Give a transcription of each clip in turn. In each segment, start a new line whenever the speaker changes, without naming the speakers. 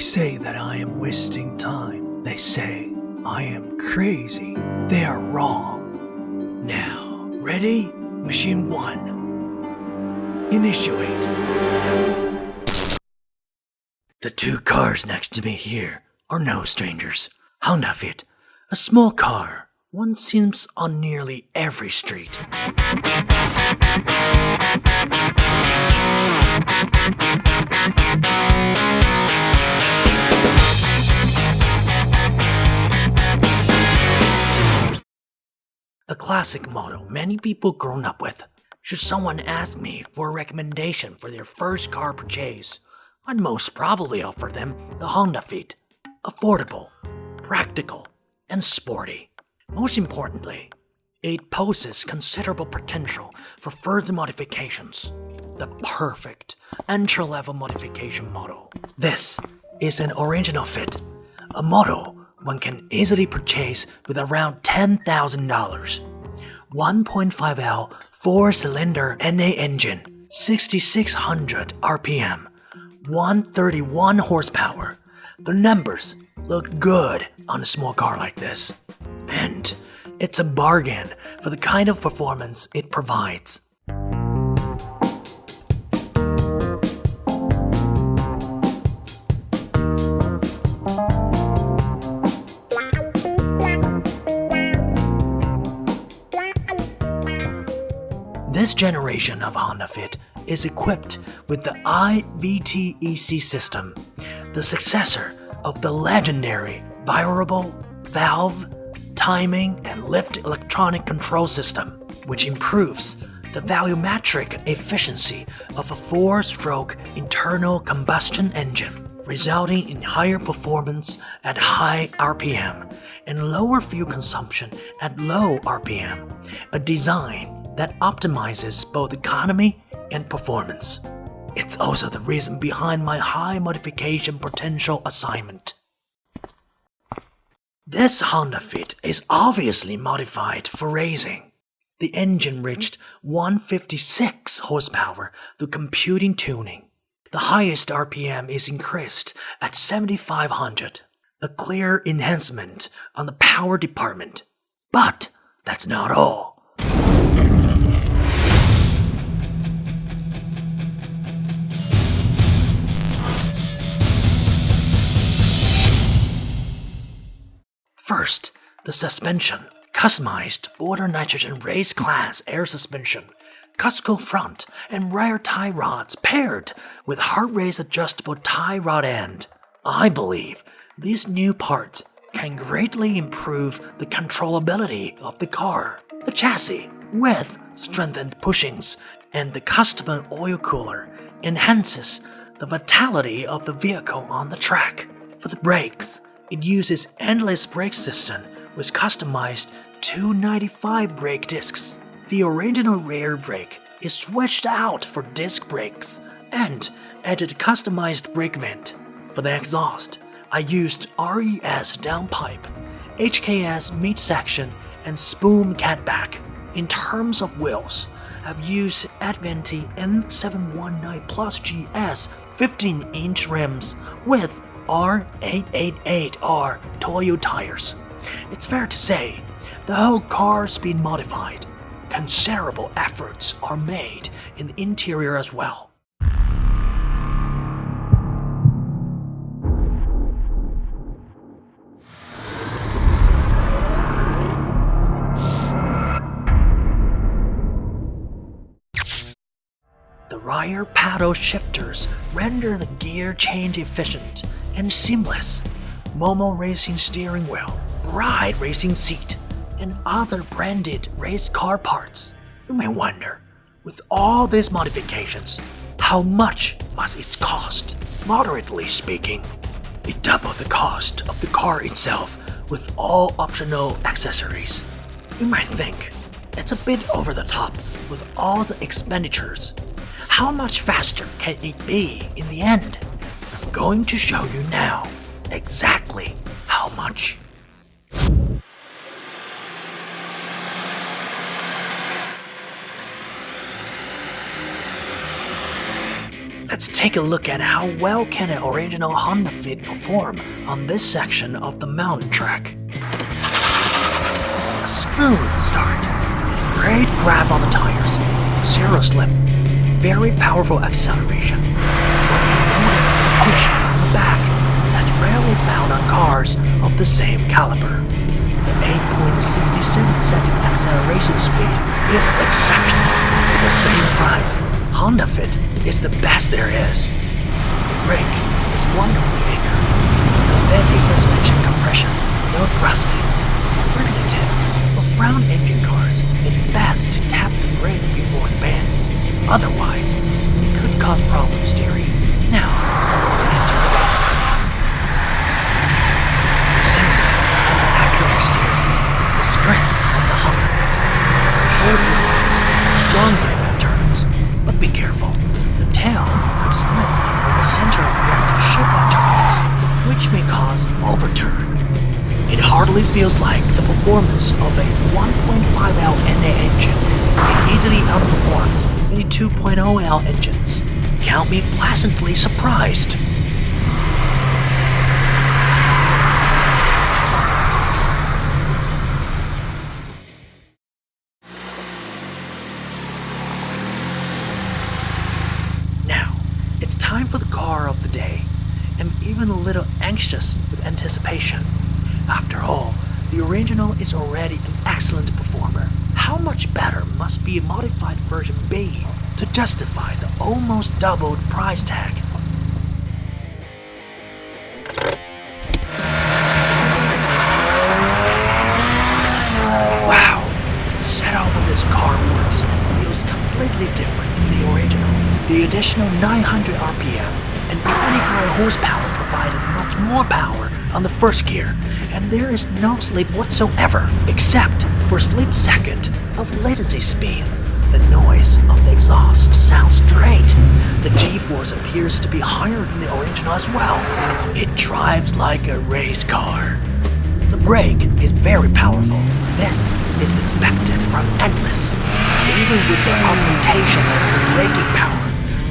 say that I am wasting time. They say I am crazy. They are wrong. Now, ready? Machine 1. Initiate. The two cars next to me here are no strangers. Honda Fit, a small car. One seems on nearly every street. A classic motto many people grown up with. Should someone ask me for a recommendation for their first car purchase, I'd most probably offer them the Honda Fit. Affordable, practical, and sporty. Most importantly, it poses considerable potential for further modifications. The perfect entry-level modification model. This is an original Fit, a model one can easily purchase with around $10,000. 1.5L 4-cylinder NA engine, 6600 RPM, 131 horsepower. The numbers look good on a small car like this. And it's a bargain for the kind of performance it provides. This generation of Honda Fit is equipped with the i-VTEC system, the successor of the legendary variable valve, timing, and lift electronic control system, which improves the volumetric efficiency of a 4-stroke internal combustion engine, resulting in higher performance at high RPM and lower fuel consumption at low RPM, a design that optimizes both economy and performance. It's also the reason behind my high modification potential assignment. This Honda Fit is obviously modified for racing. The engine reached 156 horsepower through computing tuning. The highest RPM is increased at 7,500, a clear enhancement on the power department. But that's not all. First, the suspension. Customized border nitrogen race class air suspension, Cusco front and rear tie rods paired with heart rate adjustable tie rod end. I believe these new parts can greatly improve the controllability of the car. The chassis, with strengthened bushings and the custom oil cooler, enhances the vitality of the vehicle on the track. For the brakes, it uses endless brake system with customized 295 brake discs. The original rear brake is switched out for disc brakes and added customized brake vent. For the exhaust, I used RES downpipe, HKS midsection, and spoon catback. In terms of wheels, I've used Adventi N719 Plus GS 15-inch rims with R888R Toyo tires. It's fair to say, the whole car's been modified. Considerable efforts are made in the interior as well. The rear paddle shifters render the gear change efficient and seamless. Momo racing steering wheel, Bride racing seat, and other branded race car parts. You may wonder, with all these modifications, how much must it cost? Moderately speaking, it doubled the cost of the car itself with all optional accessories. You might think, it's a bit over the top with all the expenditures. How much faster can it be in the end? I'm going to show you now exactly how much. Let's take a look at how well can an original Honda Fit perform on this section of the mountain track. A smooth start, great grab on the tires, zero slip, very powerful acceleration. But you notice the push on the back that's rarely found on cars of the same caliber. The 8.67-second acceleration speed is exceptional. For the same price, Honda Fit is the best there is. The brake is wonderfully bigger. No fancy suspension compression, no thrusting. Alternative, for round engine cars, it's best to tap the brake before the bands. Otherwise, it could cause problems steering. Now, let's enter the road. Sensitive and accurate steering, the strength of the Honda Fit. Short wheels, strong grip at turns, but be careful. The tail could slip in the center of the ship at turns, which may cause overturn. It hardly feels like the performance of a 1.5L NA engine. It easily outperforms any 2.0L engines. Count me pleasantly surprised. Now, it's time for the car of the day. I'm even a little anxious with anticipation. After all, the original is already an excellent performer. How much better must be a modified version be to justify the almost doubled price tag? Wow, the setup of this car works and feels completely different than the original. The additional 900 RPM and 25 horsepower provided much more power on the first gear, and there is no slip whatsoever, except for a split second of latency speed. The noise of the exhaust sounds great. The G-force appears to be higher than the original as well. It drives like a race car. The brake is very powerful. This is expected from Endless. Even with the augmentation of the braking power,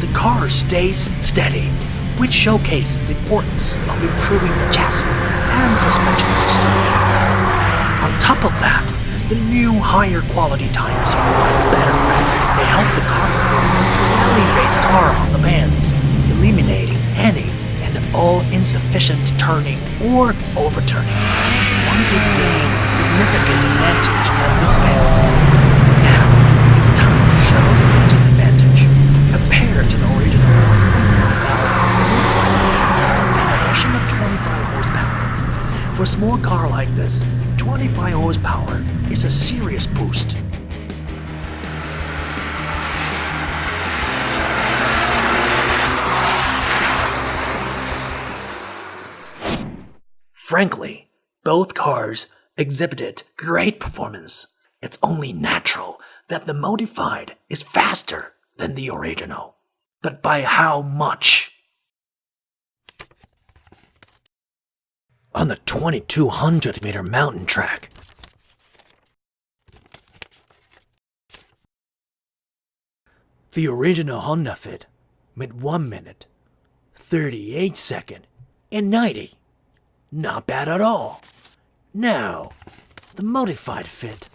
the car stays steady, which showcases the importance of improving the chassis and suspension system. On top of that, the new higher quality tires provide better grip. They help the car perform like a rally race car on the bands, eliminating any and all insufficient turning or overturning. One could gain a significant advantage at this panel. Now, it's time to show the engine advantage compared to the original 25 horsepower. For a small car like this, 25 horsepower is a serious boost. Frankly, both cars exhibited great performance. It's only natural that the modified is faster than the original. But by how much? On the 2200-meter mountain track, the original Honda Fit made 1 minute, 38 seconds, and 90. Not bad at all. Now, the modified Fit.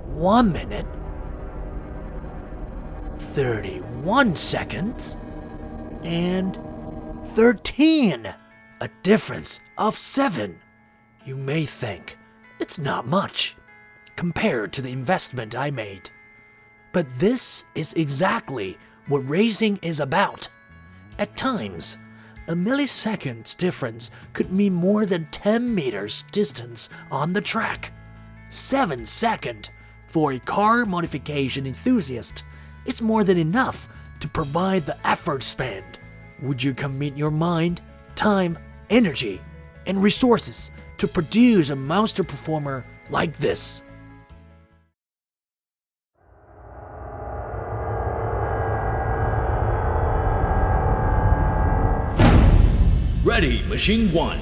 1 minute, 31 seconds, and 13. A difference of 7. You may think it's not much compared to the investment I made. But this is exactly what racing is about. At times, a millisecond's difference could mean more than 10 meters distance on the track. 7 seconds for a car modification enthusiast is more than enough to provide the effort spent. Would you commit your mind, time, energy, and resources to produce a monster performer like this?
Ready, Machine 1.